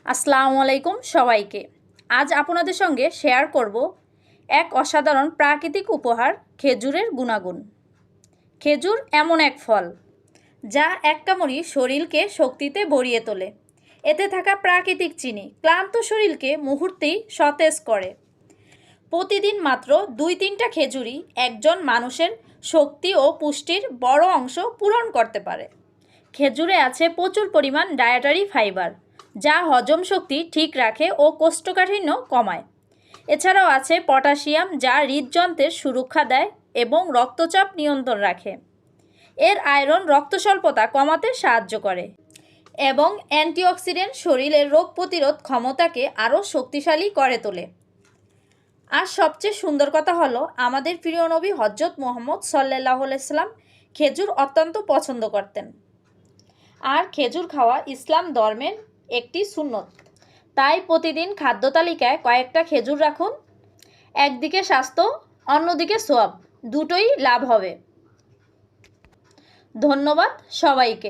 আসসালামু আলাইকুম সবাইকে। আজ আপনাদের সঙ্গে শেয়ার করব এক অসাধারণ প্রাকৃতিক উপহার খেজুরের গুণাগুণ। খেজুর এমন এক ফল যা এক কামড়ি শরীরকে শক্তিতে ভরিয়ে তোলে। এতে থাকা প্রাকৃতিক চিনি ক্লান্ত শরীরকে মুহূর্তেই সতেজ করে। প্রতিদিন মাত্র 2-3টা খেজুরই একজন মানুষের শক্তি ও পুষ্টির বড় অংশ পূরণ করতে পারে। খেজুরে আছে প্রচুর পরিমাণ ডায়েটারি ফাইবার, যা হজম শক্তি ঠিক রাখে ও কোষ্ঠকাঠিন্য কমায়। এছাড়াও আছে পটাশিয়াম, যা হৃদযন্ত্রের সুরক্ষা দেয় এবং রক্তচাপ নিয়ন্ত্রণ রাখে। এর আয়রন রক্ত স্বল্পতা কমাতে সাহায্য করে এবং অ্যান্টিঅক্সিডেন্ট শরীরের রোগ প্রতিরোধ ক্ষমতাকে আরও শক্তিশালী করে তোলে। আর সবচেয়ে সুন্দর কথা হলো, আমাদের প্রিয় নবী হজরত মুহাম্মদ সাল্লাল্লাহু আলাইহি সাল্লাম খেজুর অত্যন্ত পছন্দ করতেন। আর খেজুর খাওয়া ইসলাম ধর্মের একটি সুন্নত। তাই প্রতিদিন খাদ্য তালিকায় কয়েকটা খেজুর রাখুন। একদিকে স্বাস্থ্য, অন্যদিকে সওয়াব, দুটোই লাভ হবে। ধন্যবাদ সবাইকে।